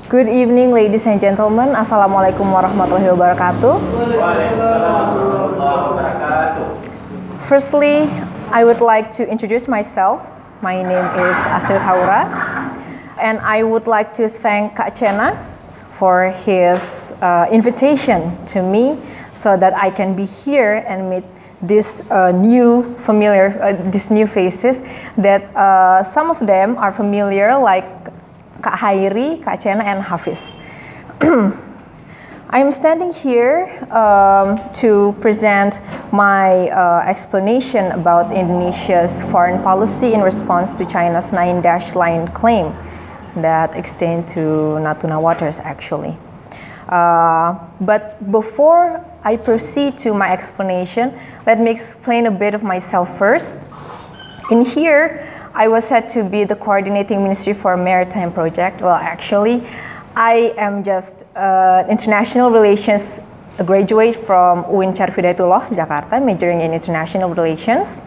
Good evening, ladies and gentlemen. Assalamualaikum warahmatullahi wabarakatuh. Firstly, I would like to introduce myself. My name is Astrid Haura, and I would like to thank Kak Chena for his invitation to me so that I can be here and meet these new faces that some of them are familiar, like Kak Hery, Kak Chena, and Hafiz. I am standing here to present my explanation about Indonesia's foreign policy in response to China's 9-line claim that extend to Natuna waters, actually. But before I proceed to my explanation, let me explain a bit of myself first. In here, I was said to be the coordinating ministry for maritime project. Well, actually, I am just international relations graduate from UIN Charfidayatullah, Jakarta, majoring in international relations.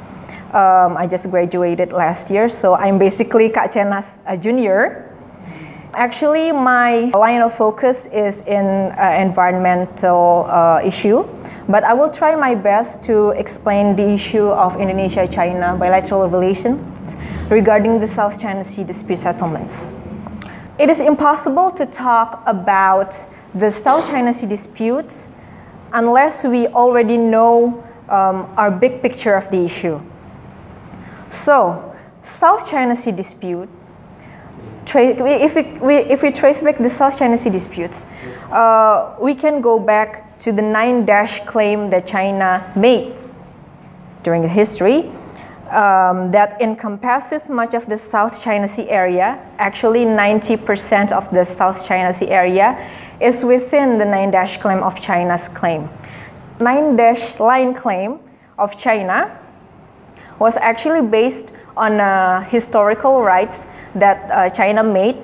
I just graduated last year, so I'm basically Kak Chena's junior. Actually, my line of focus is in environmental issue, but I will try my best to explain the issue of Indonesia-China bilateral relations regarding the South China Sea dispute settlements. It is impossible to talk about the South China Sea disputes unless we already know our big picture of the issue. So, South China Sea dispute, if we trace back the South China Sea disputes, we can go back to the 9-dash claim that China made during the history. That encompasses much of the South China Sea area. Actually, 90% of the South China Sea area is within the 9-dash claim of China's claim. 9-dash line claim of China was actually based on historical rights that China made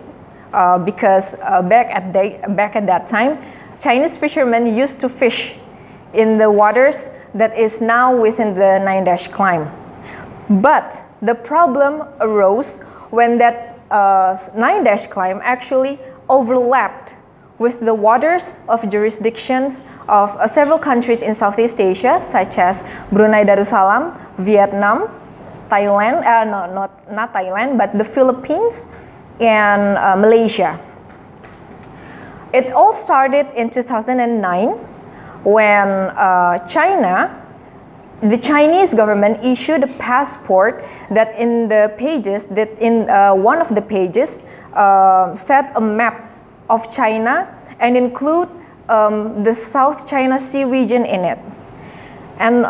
because back at that time, Chinese fishermen used to fish in the waters that is now within the 9-dash claim. But the problem arose when that 9-dash claim actually overlapped with the waters of jurisdictions of several countries in Southeast Asia, such as Brunei Darussalam, Vietnam, Thailand, not Thailand, but the Philippines and Malaysia. It all started in 2009 when the Chinese government issued a passport that in one of the pages set a map of China and include the South China Sea region in it. And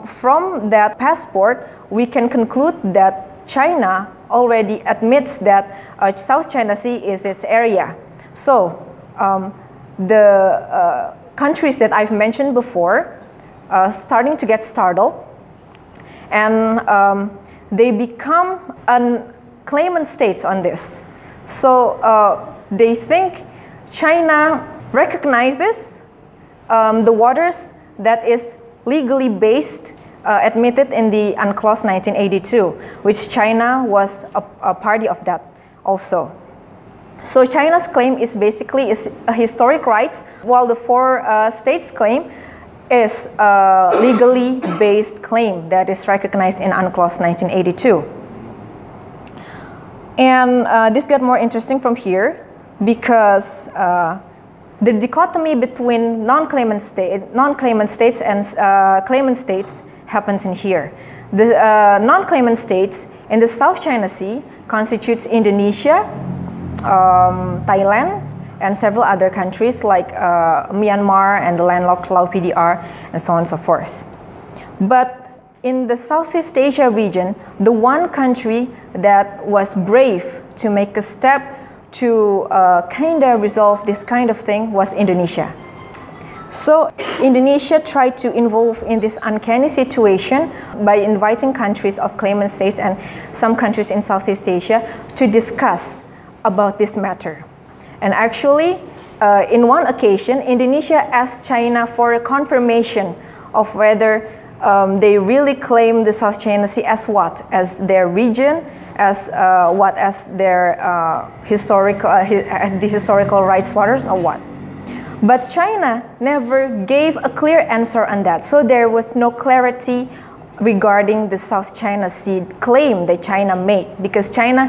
from that passport, we can conclude that China already admits that South China Sea is its area. So the countries that I've mentioned before starting to get startled, and they become claimant states on this. So they think China recognizes the waters that is legally based, admitted in the UNCLOS 1982, which China was a party of that also. So China's claim is basically a historic rights, while the four states claim is a legally based claim that is recognized in UNCLOS 1982. And this got more interesting from here because the dichotomy between non-claimant states and claimant states happens in here. The non-claimant states in the South China Sea constitutes Indonesia, Thailand, and several other countries like Myanmar and the landlocked Laos PDR and so on and so forth. But in the Southeast Asia region, the one country that was brave to make a step to kind of resolve this kind of thing was Indonesia. So Indonesia tried to involve in this uncanny situation by inviting countries of claimant states and some countries in Southeast Asia to discuss about this matter. And actually, in one occasion, Indonesia asked China for a confirmation of whether They really claim the South China Sea as what? As their region, as as their the historical rights waters, or what? But China never gave a clear answer on that. So there was no clarity regarding the South China Sea claim that China made, because China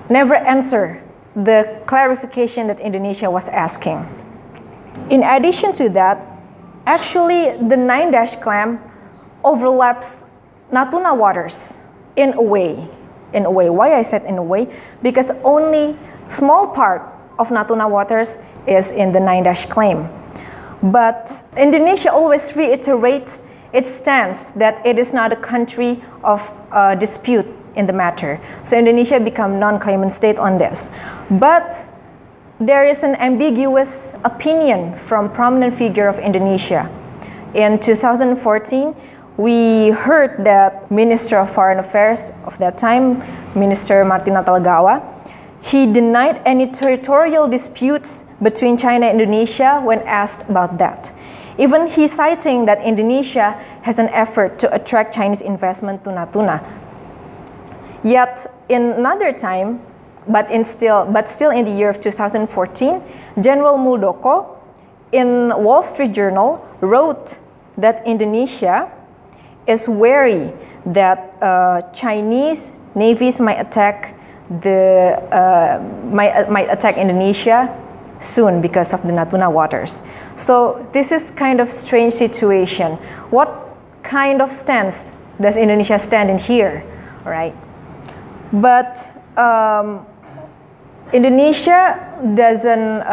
never answered the clarification that Indonesia was asking. In addition to that, actually the 9-dash claim overlaps Natuna waters in a way. Why I said in a way? Because only small part of Natuna waters is in the 9-dash claim. But Indonesia always reiterates its stance that it is not a country of dispute in the matter. So Indonesia become non-claimant state on this. But there is an ambiguous opinion from prominent figure of Indonesia. In 2014, we heard that Minister of Foreign Affairs of that time, Minister Martin Natalegawa, he denied any territorial disputes between China and Indonesia when asked about that. Even he citing that Indonesia has an effort to attract Chinese investment to Natuna. Yet in another time, but still in the year of 2014, General Muldoko in Wall Street Journal wrote that Indonesia is wary that Chinese navies might attack Indonesia soon because of the Natuna waters. So this is kind of strange situation. What kind of stance does Indonesia stand in here? All right. But Indonesia doesn't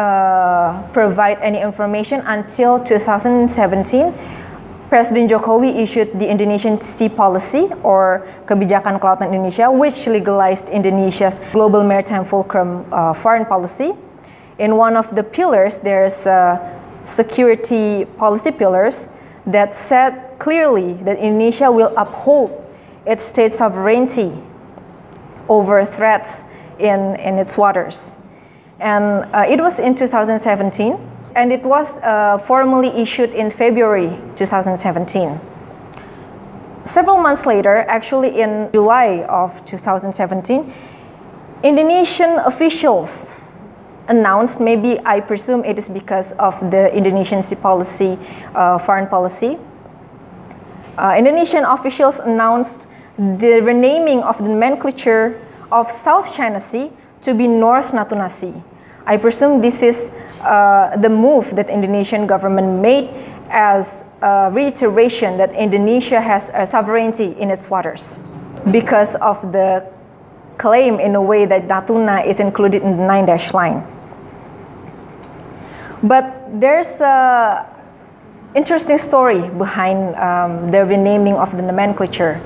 provide any information until 2017. President Jokowi issued the Indonesian Sea Policy, or Kebijakan Kelautan Indonesia, which legalized Indonesia's global maritime fulcrum foreign policy. In one of the pillars, there's security policy pillars that said clearly that Indonesia will uphold its state sovereignty over threats in its waters. And it was in 2017. And it was formally issued in February 2017. Several months later, actually in July of 2017, Indonesian officials announced, maybe I presume it is because of the Indonesian Sea Policy, foreign policy, Indonesian officials announced the renaming of the nomenclature of South China Sea to be North Natuna Sea. I presume this is the move that Indonesian government made as a reiteration that Indonesia has a sovereignty in its waters because of the claim in a way that Natuna is included in the 9-dash line. But there's an interesting story behind the renaming of the nomenclature,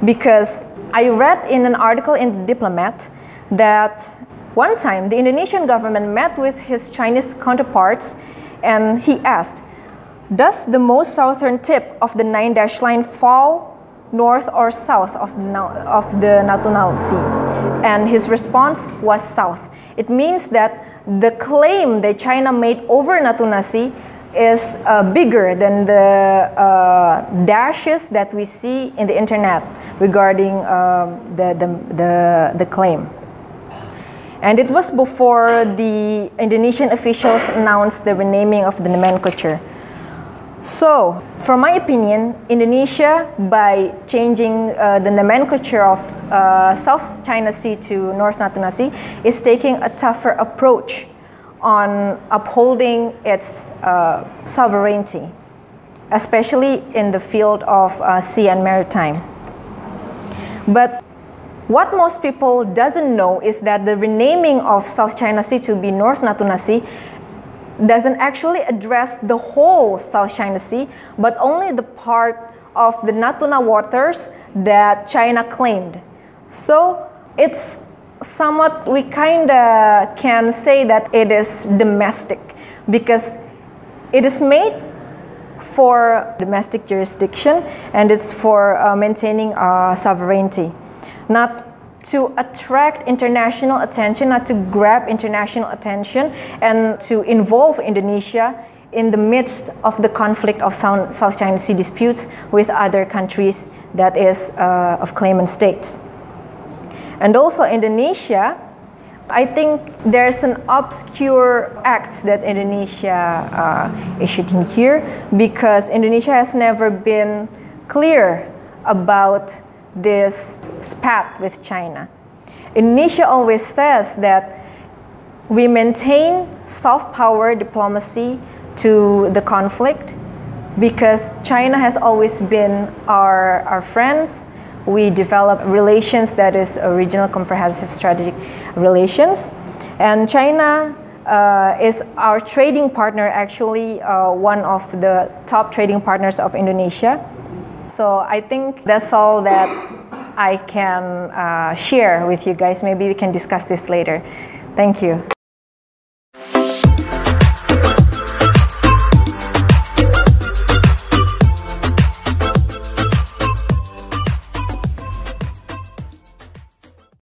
because I read in an article in The Diplomat that one time, the Indonesian government met with his Chinese counterparts, and he asked, does the most southern tip of the 9-dash line fall north or south of the Natuna Sea? And his response was south. It means that the claim that China made over Natuna Sea is bigger than the dashes that we see in the internet regarding the claim. And it was before the Indonesian officials announced the renaming of the nomenclature. So, from my opinion, Indonesia, by changing the nomenclature of South China Sea to North Natuna Sea, is taking a tougher approach on upholding its sovereignty, especially in the field of sea and maritime. But what most people doesn't know is that the renaming of South China Sea to be North Natuna Sea doesn't actually address the whole South China Sea, but only the part of the Natuna waters that China claimed. So it's somewhat, we kind of can say that it is domestic, because it is made for domestic jurisdiction and it's for maintaining sovereignty. Not to attract international attention, not to grab international attention and to involve Indonesia in the midst of the conflict of South China Sea disputes with other countries that is of claimant states. And also Indonesia, I think there's an obscure act that Indonesia issued in here, because Indonesia has never been clear about this spat with China. Indonesia always says that we maintain soft power diplomacy to the conflict because China has always been our friends. We develop relations that is a regional comprehensive strategic relations. And China is our trading partner, actually one of the top trading partners of Indonesia. So I think that's all that I can share with you guys. Maybe we can discuss this later. Thank you.